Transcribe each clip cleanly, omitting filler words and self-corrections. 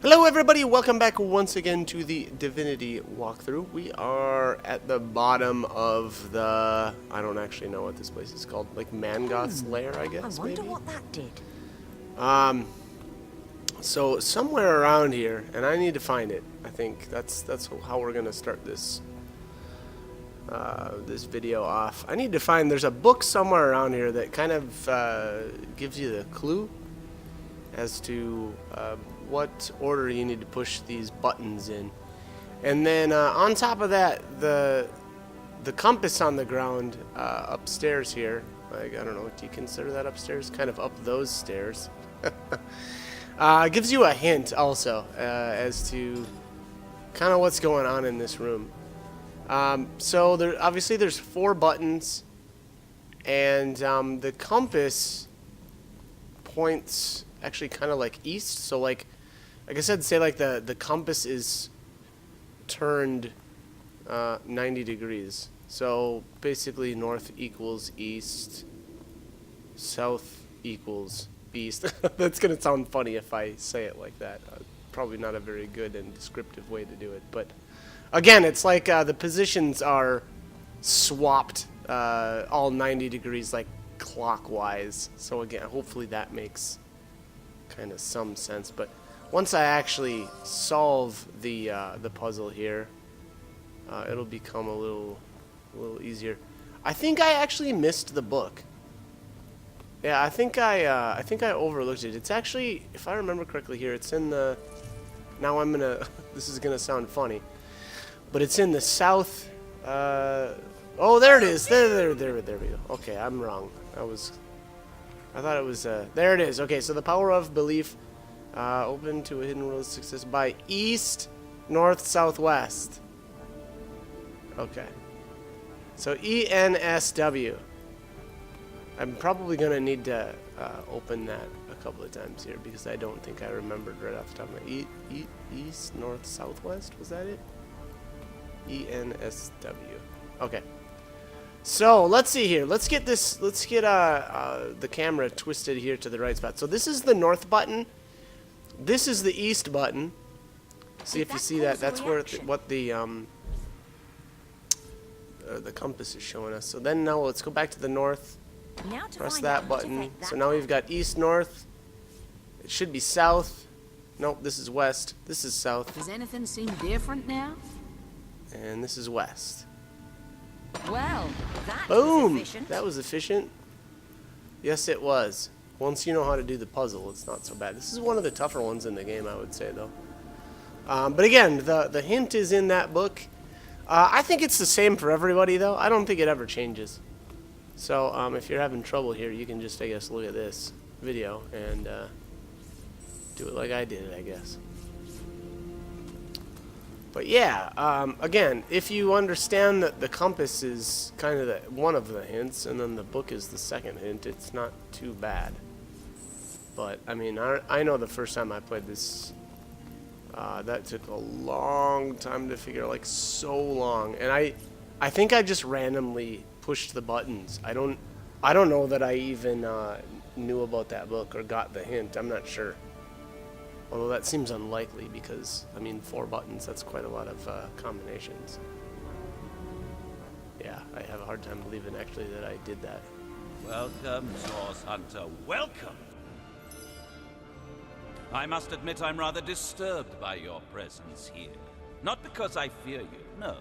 Hello everybody, welcome back once again to the Divinity walkthrough. We are at the bottom of the... I don't actually know what this place is called. Like Mangoth's lair, I guess, I wonder maybe? what that did. So somewhere around here, and I need to find it. I think that's how we're gonna start this this video off. I need to find... There's a book somewhere around here that kind of gives you the clue as to what order you need to push these buttons in. And then on top of that, the compass on the ground upstairs here, like, I don't know, do you consider that upstairs? Kind of up those stairs. Gives you a hint also as to kind of what's going on in this room. So obviously there's 4 buttons, and the compass points actually kind of like east. So like I said, say like the compass is turned 90 degrees. So basically north equals east, south equals east. That's gonna sound funny if I say it like that. Probably not a very good and descriptive way to do it, but again, it's like the positions are swapped all 90 degrees, like clockwise. So again, hopefully that makes kind of some sense. But once I actually solve the puzzle here, it'll become a little easier. I think I actually missed the book. Yeah, I think I overlooked it. It's actually, if I remember correctly here, it's in the... Now I'm gonna... This is gonna sound funny, but it's in the south... oh, there it is. There we go. Okay, I'm wrong. I thought it was... there it is. Okay, so the power of belief, open to a hidden world of success by east, north, southwest. Okay. So ENSW. I'm probably going to need to open that a couple of times here because I don't think I remembered right off the top of my... East, north, southwest? Was that it? ENSW. Okay. So let's see here. Let's get the camera twisted here to the right spot. So this is the north button. This is the east button. See if you see that. That's where what the compass is showing us. So then now let's go back to the north. Press that button. So now we've got east, north. It should be south. Nope, this is west. This is south. Does anything seem different now? And this is west. Well, that Boom! was efficient. That was efficient. Yes, it was. Once you know how to do the puzzle, it's not so bad. This is one of the tougher ones in the game, I would say, though. But again, the hint is in that book. I think it's the same for everybody, though. I don't think it ever changes. So if you're having trouble here, you can just, I guess, look at this video and do it like I did it, I guess. But yeah, again, if you understand that the compass is kind of one of the hints, and then the book is the second hint, it's not too bad. But, I mean, I know the first time I played this, that took a long time to figure out, like, so long. And I think I just randomly pushed the buttons. I don't know that I even knew about that book or got the hint. I'm not sure. Although that seems unlikely because, I mean, 4 buttons, that's quite a lot of combinations. Yeah, I have a hard time believing actually that I did that. Welcome, Source Hunter, welcome! I must admit I'm rather disturbed by your presence here. Not because I fear you, no.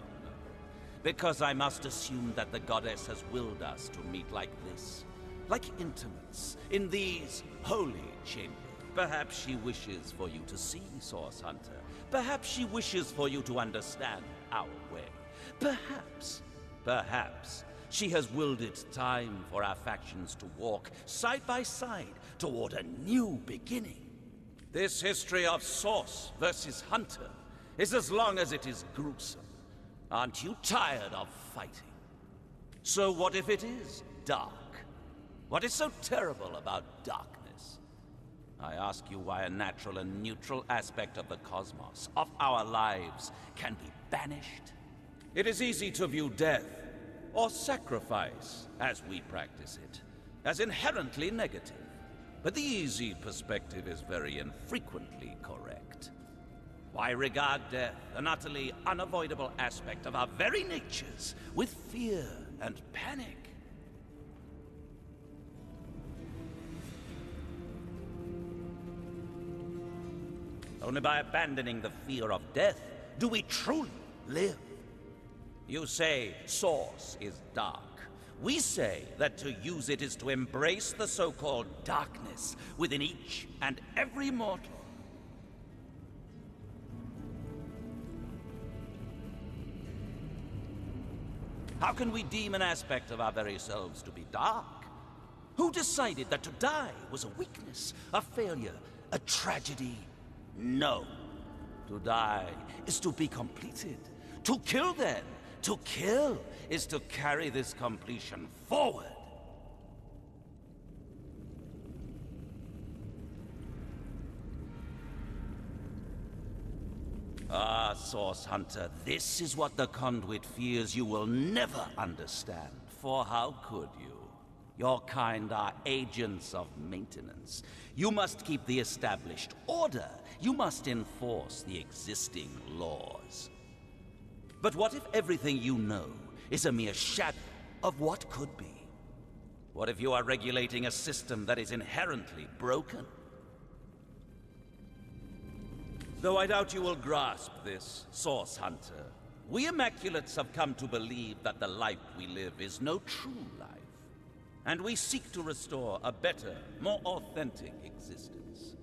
Because I must assume that the goddess has willed us to meet like this. Like intimates, in these holy chambers. Perhaps she wishes for you to see, Source Hunter. Perhaps she wishes for you to understand our way. Perhaps she has willed it time for our factions to walk side by side toward a new beginning. This history of Source versus Hunter is as long as it is gruesome. Aren't you tired of fighting? So what if it is dark? What is so terrible about darkness? I ask you why a natural and neutral aspect of the cosmos, of our lives, can be banished. It is easy to view death, or sacrifice, as we practice it, as inherently negative. But the easy perspective is very infrequently correct. Why regard death, an utterly unavoidable aspect of our very natures, with fear and panic? Only by abandoning the fear of death do we truly live. You say Source is dark. We say that to use it is to embrace the so-called darkness within each and every mortal. How can we deem an aspect of our very selves to be dark? Who decided that to die was a weakness, a failure, a tragedy? No. To die is to be completed. To kill, then, to kill is to carry this completion forward. Ah, Source Hunter, this is what the Conduit fears you will never understand. For how could you? Your kind are agents of maintenance. You must keep the established order. You must enforce the existing laws. But what if everything you know is a mere shadow of what could be? What if you are regulating a system that is inherently broken? Though I doubt you will grasp this, Source Hunter, we Immaculates have come to believe that the life we live is no true life. And we seek to restore a better, more authentic existence.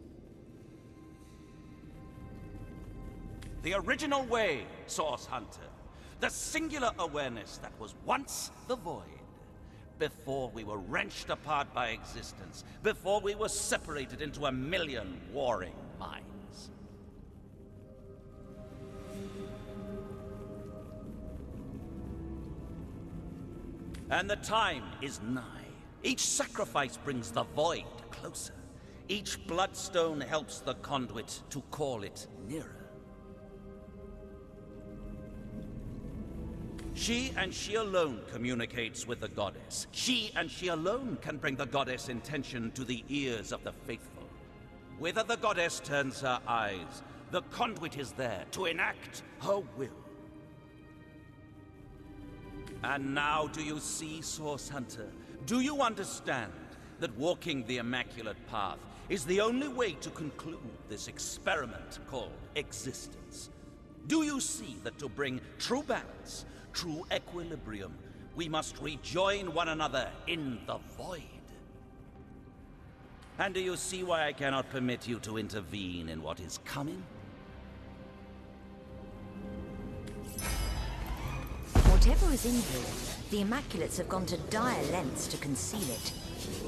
The original way, Source Hunter. The singular awareness that was once the void. Before we were wrenched apart by existence. Before we were separated into a million warring minds. And the time is nigh. Each sacrifice brings the void closer. Each bloodstone helps the Conduit to call it nearer. She and she alone communicates with the goddess. She and she alone can bring the goddess' intention to the ears of the faithful. Whither the goddess turns her eyes, the Conduit is there to enact her will. And now do you see, Source Hunter? Do you understand that walking the Immaculate Path is the only way to conclude this experiment called existence? Do you see that to bring true balance, true equilibrium, we must rejoin one another in the void? And do you see why I cannot permit you to intervene in what is coming? Whatever is in here, the Immaculates have gone to dire lengths to conceal it.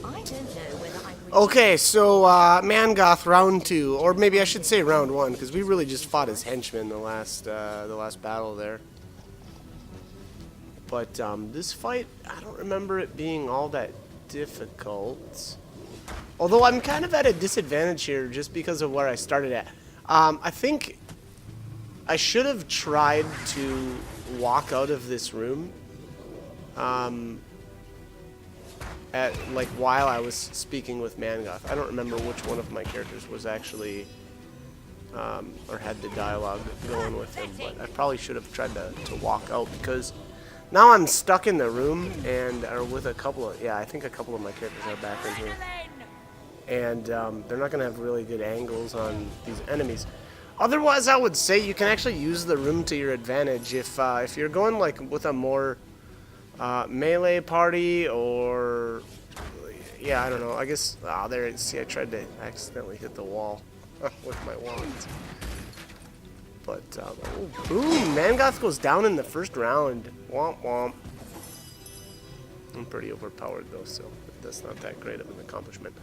I don't know whether I'm... Okay, so Mangoth round 2, or maybe I should say round 1, because we really just fought as henchmen the last battle there. But this fight, I don't remember it being all that difficult. Although I'm kind of at a disadvantage here just because of where I started at. I think I should have tried to walk out of this room at while I was speaking with Mangoth. I don't remember which one of my characters was actually or had the dialogue going with him, but I probably should have tried to walk out, because now I'm stuck in the room and with a couple of, I think a couple of my characters are back in here, and they're not gonna have really good angles on these enemies. Otherwise, I would say you can actually use the room to your advantage if you're going with a more melee party, or I don't know. I guess there. See, I tried to accidentally hit the wall with my wand. But oh, boom! Mangoth goes down in the first round. Womp womp. I'm pretty overpowered though, so that's not that great of an accomplishment.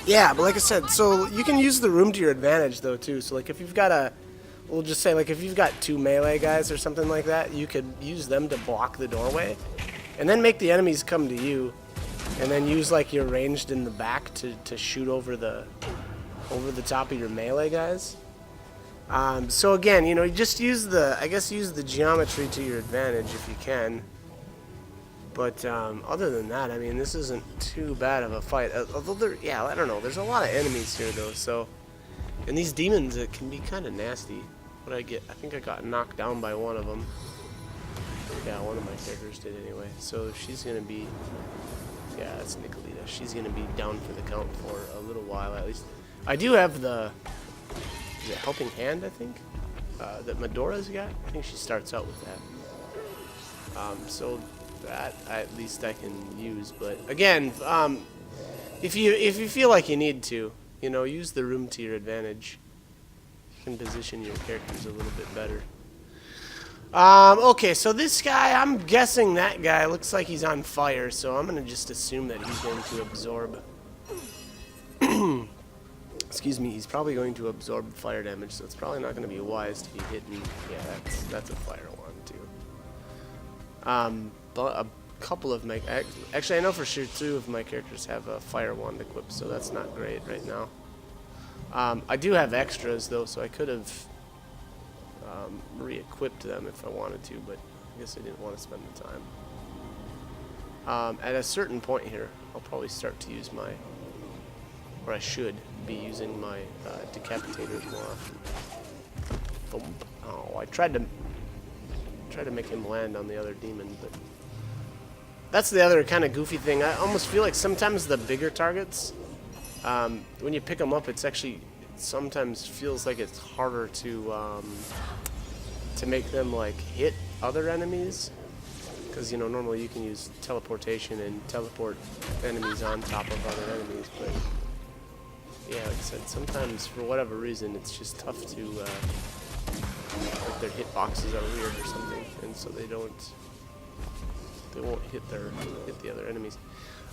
Yeah, but like I said, so you can use the room to your advantage though too. So if you've got we'll just say if you've got 2 melee guys or something like that, you could use them to block the doorway, and then make the enemies come to you, and then use your ranged in the back to shoot over the top of your melee guys. So again, you just use the geometry to your advantage if you can. But other than that, I mean, this isn't too bad of a fight. Although I don't know, there's a lot of enemies here though, so And these demons, it can be kind of nasty. What did I get? I think I got knocked down by one of them. Yeah, one of my characters did anyway. So she's going to be... Yeah, that's Nicolita. She's going to be down for the count for a little while at least. I do have the... Is it Helping Hand, I think? That Medora's got. I think she starts out with that. So that at least I can use. But again, if you feel like you need to, you know, use the room to your advantage. You can position your characters a little bit better. Okay, so this guy, I'm guessing that guy looks like he's on fire, so I'm gonna just assume that he's going to absorb. Excuse me, he's probably going to absorb fire damage, so it's probably not going to be wise to be hitting. Yeah, that's a fire one too. But a couple of my actually, I know for sure 2 of my characters have a fire wand equipped, so that's not great right now. I do have extras though, so I could have re-equipped them if I wanted to, but I guess I didn't want to spend the time. At a certain point here, I'll probably start to use my, or I should be using my decapitators more often. Thump. Oh, I tried to make him land on the other demon, but that's the other kind of goofy thing. I almost feel like sometimes the bigger targets, when you pick them up, it's actually sometimes feels like it's harder to make them like hit other enemies, because you know normally you can use teleportation and teleport enemies on top of other enemies, but yeah, like I said, sometimes for whatever reason it's just tough to like their hitboxes are weird or something, and so they won't hit the other enemies.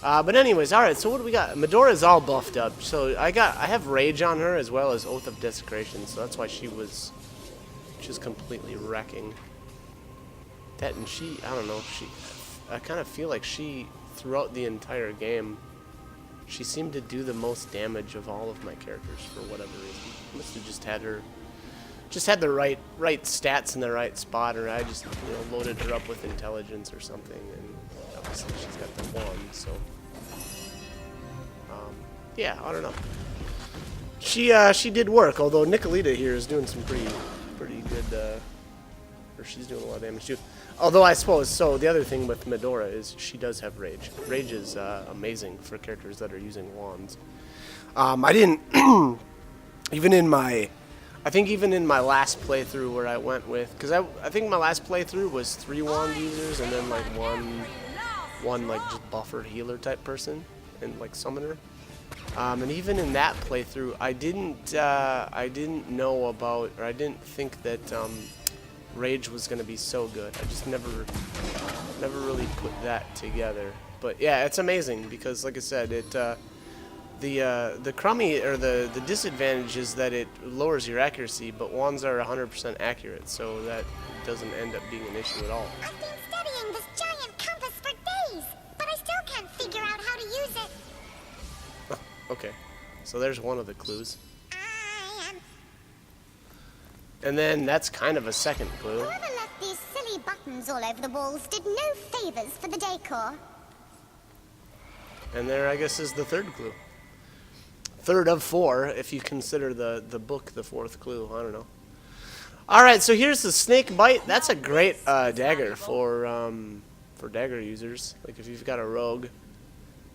But anyways, all right. So what do we got? Medora's all buffed up. So I have Rage on her as well as Oath of Desecration. So that's why she was just completely wrecking. That, and she, I don't know. I kind of feel like she throughout the entire game, she seemed to do the most damage of all of my characters for whatever reason. Must have just had the right stats in the right spot, or I just loaded her up with intelligence or something, and obviously she's got the wand, so yeah, I don't know. She did work, although Nicolita here is doing some pretty good, or she's doing a lot of damage too. Although I suppose, so the other thing with Medora is she does have Rage. Rage is amazing for characters that are using wands. I didn't, even in my last playthrough where I went with, because I think my last playthrough was 3 wand users and then like one like just buffer healer type person and like summoner. And even in that playthrough, I didn't know about, or I didn't think that Rage was going to be so good. I just never really put that together. But yeah, it's amazing because, like I said, the crummy or the disadvantage is that it lowers your accuracy, but wands are 100% accurate, so that doesn't end up being an issue at all. I've been studying this giant compass for days, but I still can't figure out how to use it. Okay, so there's one of the clues. I am. And then that's kind of a second clue. Whoever left these silly buttons all over the walls did no favors for the decor. And there, I guess, is the third clue. Third of 4, if you consider the book the 4th clue. I don't know. All right, so here's the snake bite. That's a great dagger for dagger users. Like if you've got a rogue,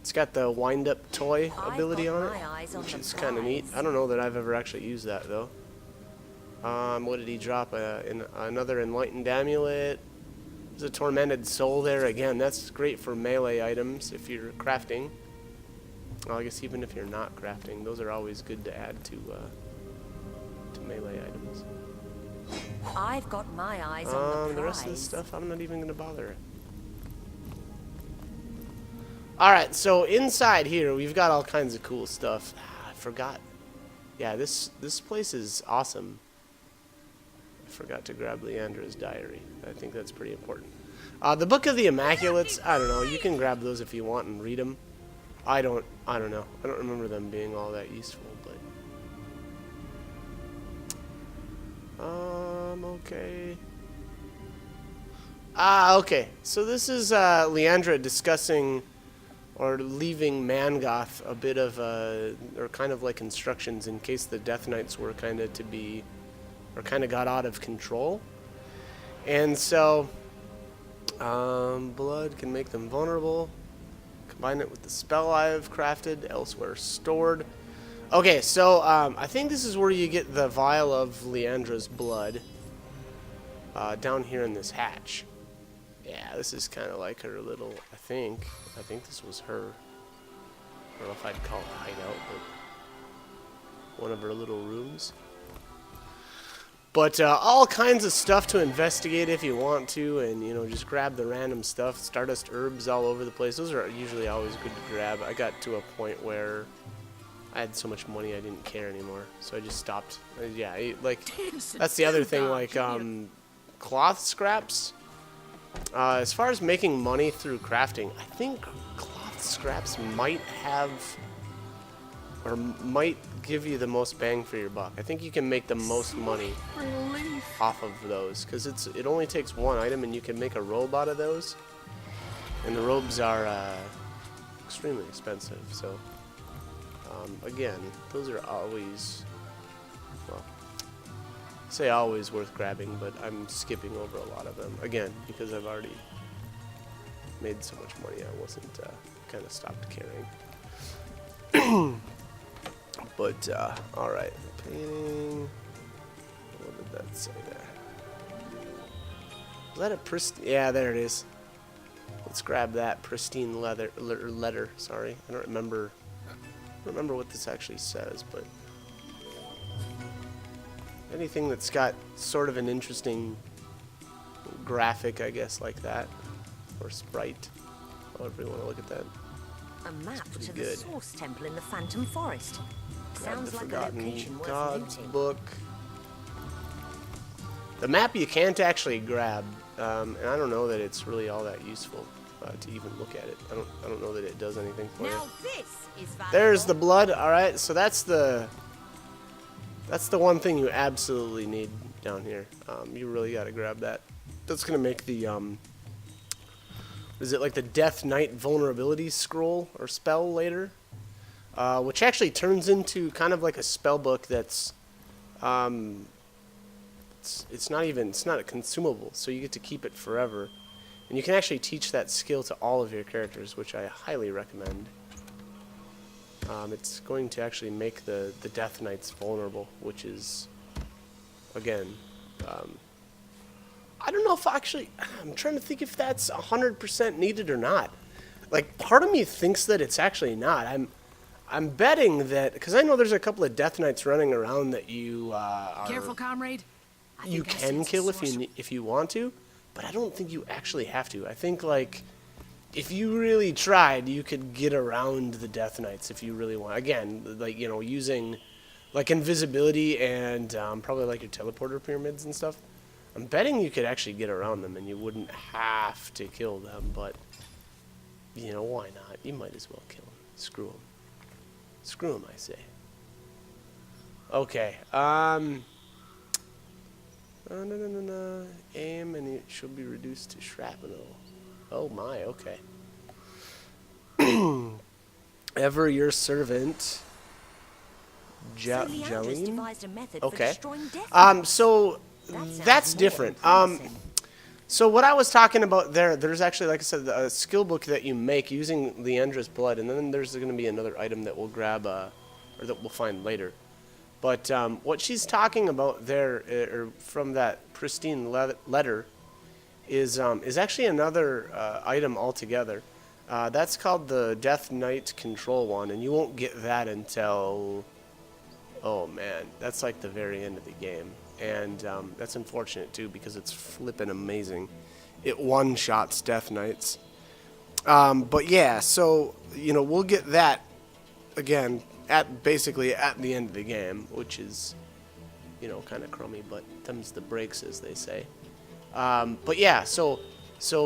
it's got the wind-up toy ability on it, which is kind of neat. I don't know that I've ever actually used that though. What did he drop? Another enlightened amulet. There's a tormented soul there. Again, that's great for melee items if you're crafting. Well, I guess even if you're not crafting, those are always good to add to melee items. I've got my eyes on the prize. The rest of this stuff, I'm not even going to bother it. Alright, so inside here, we've got all kinds of cool stuff. I forgot. Yeah, this place is awesome. I forgot to grab Leandra's diary. I think that's pretty important. The Book of the Immaculates, I don't know. You can grab those if you want and read them. I don't know. I don't remember them being all that useful, but okay. Okay. So this is Leandra discussing or leaving Mangoth a bit of or kind of like instructions in case the Death Knights were kind of kind of got out of control. And so, blood can make them vulnerable. Combine it with the spell I've crafted, elsewhere stored. Okay, so I think this is where you get the vial of Leandra's blood. Down here in this hatch. Yeah, this is kind of like her little, I think this was her. I don't know if I'd call it a hideout, but one of her little rooms. But all kinds of stuff to investigate if you want to, and you know, just grab the random stuff. Stardust herbs all over the place. Those are usually always good to grab. I got to a point where I had so much money I didn't care anymore, so I just stopped. Yeah, like that's the other thing. Like cloth scraps. As far as making money through crafting, I think cloth scraps might have, or might give you the most bang for your buck. I think you can make the most money off of those, because it only takes one item and you can make a robe out of those. And the robes are extremely expensive, so again, those are always, well, say always worth grabbing, but I'm skipping over a lot of them again because I've already made so much money I wasn't kind of stopped caring. But alright, painting, what did that say there? Is that a pristine? Yeah, there it is. Let's grab that pristine letter. Sorry, I don't remember what this actually says, but anything that's got sort of an interesting graphic, I guess, like that, or sprite, however you want to look at that. A map to the good. Source Temple in the Phantom Forest. Grab Sounds the like a Forgotten location worth Gods looting. book. The map you can't actually grab, and I don't know that it's really all that useful to even look at it. I don't know that it does anything for you. Now this is valuable. There's the blood. All right, so that's the one thing you absolutely need down here. You really got to grab that. That's gonna make the is it like the Death Knight vulnerability scroll or spell later, which actually turns into kind of like a spell book that's it's not a consumable, so you get to keep it forever, and you can actually teach that skill to all of your characters, which I highly recommend. It's going to actually make the Death Knights vulnerable, which is, again, I don't know if I'm trying to think if that's 100% needed or not. Like, part of me thinks that it's actually not. I'm betting that, because I know there's a couple of Death Knights running around that you Careful, comrade. I you think I can sense kill a if you want to, but I don't think you actually have to. I think, like, if you really tried, you could get around the Death Knights if you really want. Again, like, you know, using like invisibility and probably like your teleporter pyramids and stuff. I'm betting you could actually get around them and you wouldn't have to kill them, but you know, why not? You might as well kill them. Screw them. Screw them, I say. Okay. Aim and it should be reduced to shrapnel. Oh my, okay. Ever your servant, So Leandra's Jolene? devised a method for Okay. destroying Death So sounds that's more different. than promising. So what I was talking about there's actually, like I said, a skill book that you make using Leandra's blood, and then there's going to be another item that we'll grab, or that we'll find later. But what she's talking about there, or from that pristine letter, is actually another item altogether. That's called the Death Knight Control one, and you won't get that until, oh man, that's like the very end of the game. And that's unfortunate too, because it's flippin' amazing. It one-shots Death Knights. But yeah, so, you know, we'll get that again basically at the end of the game, which is, you know, kind of crummy, but them's the breaks, as they say. But yeah, so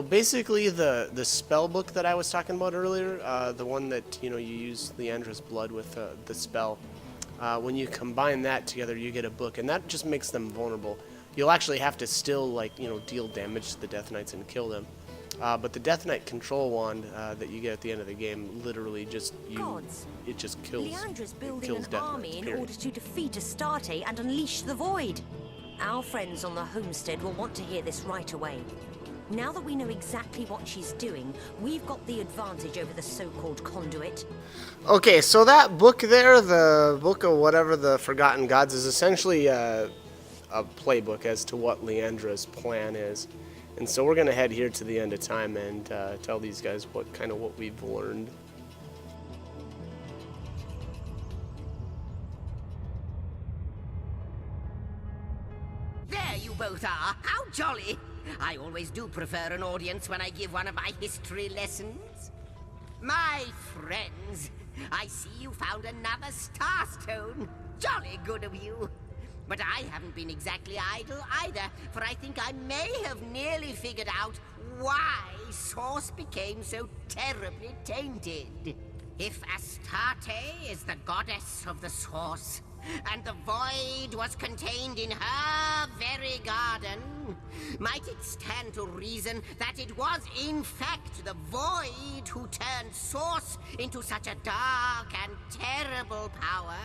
basically the spell book that I was talking about earlier, the one that, you know, you use Leandra's blood with the spell. When you combine that together, you get a book, and that just makes them vulnerable. You'll actually have to still, like, you know, deal damage to the Death Knights and kill them. But the Death Knight control wand that you get at the end of the game literally just Gods. it just kills. Leandra's it building kills an Death army Knights, in period. order to defeat Astarte and unleash the Void. Our friends on the homestead will want to hear this right away. Now that we know exactly what she's doing, we've got the advantage over the so-called conduit. Okay, so that book there, the book of whatever the Forgotten Gods, is essentially a playbook as to what Leandra's plan is. And so we're going to head here to the end of time and tell these guys what we've learned. There you both are. How jolly. I always do prefer an audience when I give one of my history lessons. My friends, I see you found another starstone. Jolly good of you. But I haven't been exactly idle either, for I think I may have nearly figured out why Source became so terribly tainted. If Astarte is the goddess of the Source, and the Void was contained in her very garden, might it stand to reason that it was in fact the Void who turned Source into such a dark and terrible power?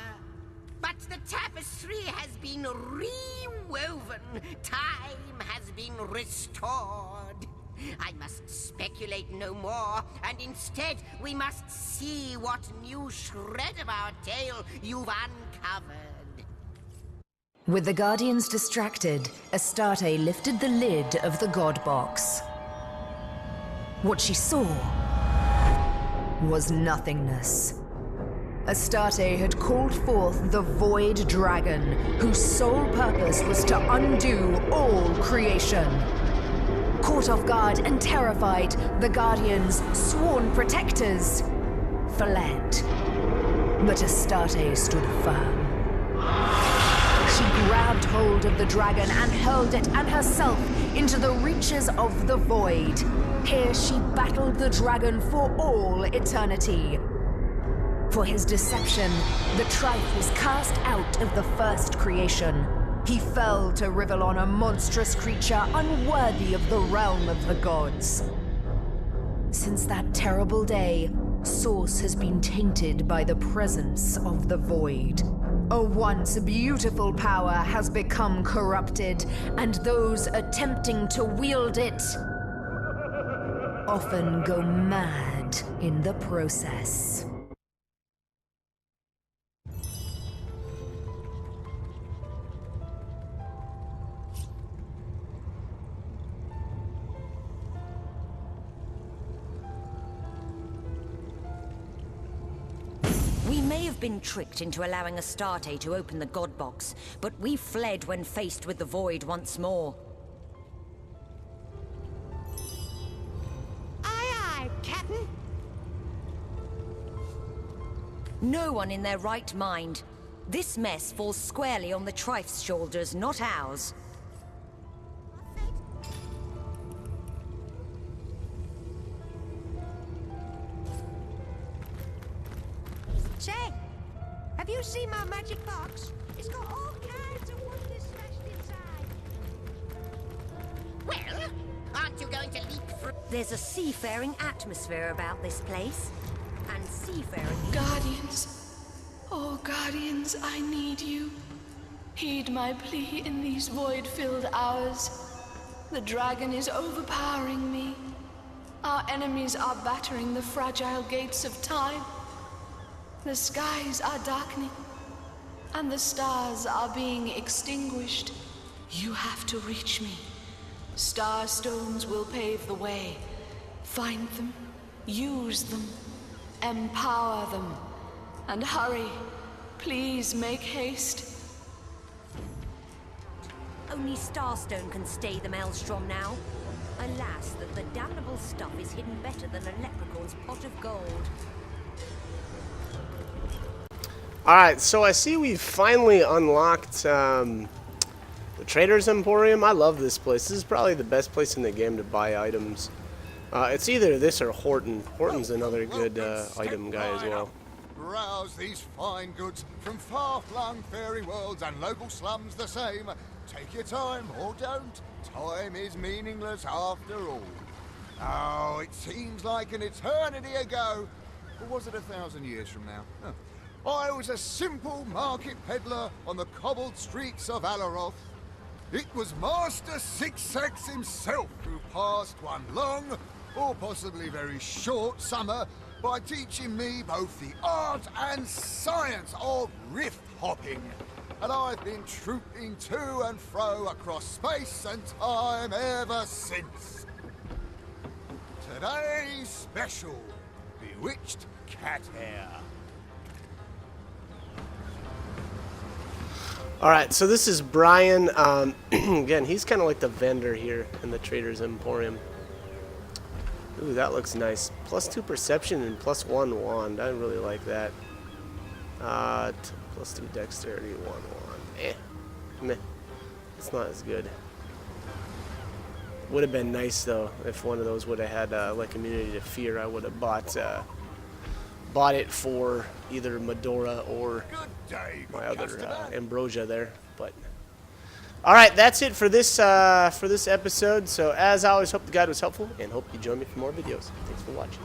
But the tapestry has been rewoven. Time has been restored. I must speculate no more, and instead we must see what new shred of our tale you've uncovered. With the Guardians distracted, Astarte lifted the lid of the God Box. What she saw was nothingness. Astarte had called forth the Void Dragon, whose sole purpose was to undo all creation. Caught off guard and terrified, the Guardians, sworn protectors, fled. But Astarte stood firm. She grabbed hold of the dragon and hurled it and herself into the reaches of the Void. Here she battled the dragon for all eternity. For his deception, the Trife was cast out of the first creation. He fell to Rivellon, a monstrous creature unworthy of the realm of the gods. Since that terrible day, Source has been tainted by the presence of the Void. A once beautiful power has become corrupted, and those attempting to wield it often go mad in the process. We may have been tricked into allowing Astarte to open the God Box, but we fled when faced with the Void once more. Aye, aye, Captain. No one in their right mind. This mess falls squarely on the Trife's shoulders, not ours. Say, have you seen my magic box? It's got all kinds of wonders smashed inside. Well, aren't you going to leap through? There's a seafaring atmosphere about this place. And seafaring... Guardians. Oh, Guardians, I need you. Heed my plea in these void-filled hours. The dragon is overpowering me. Our enemies are battering the fragile gates of time. The skies are darkening, and the stars are being extinguished. You have to reach me. Star stones will pave the way. Find them, use them, empower them, and hurry. Please make haste. Only Starstone can stay the Maelstrom now. Alas, that the damnable stuff is hidden better than a leprechaun's pot of gold. Alright, so I see we've finally unlocked the Trader's Emporium. I love this place. This is probably the best place in the game to buy items. It's either this or Horton. Horton's another good item guy as well. Browse these fine goods from far-flung fairy worlds and local slums the same. Take your time, or don't. Time is meaningless after all. Oh, it seems like an eternity ago. Or was it 1,000 years from now? Huh. I was a simple market peddler on the cobbled streets of Alaroth. It was Master Six-Sex himself who passed one long, or possibly very short, summer by teaching me both the art and science of rift hopping. And I've been trooping to and fro across space and time ever since. Today's special, Bewitched Cat Hair. Alright, so this is Brian. Again, he's kind of like the vendor here in the Trader's Emporium. Ooh, that looks nice. +2 perception and +1 wand. I really like that. +2 dexterity, 1 wand. Meh. It's not as good. Would have been nice though if one of those would have had like immunity to fear. I would have bought it for either Medora or my other Ambrosia there. But all right, that's it for this episode. So as always, hope the guide was helpful and hope you join me for more videos. Thanks for watching.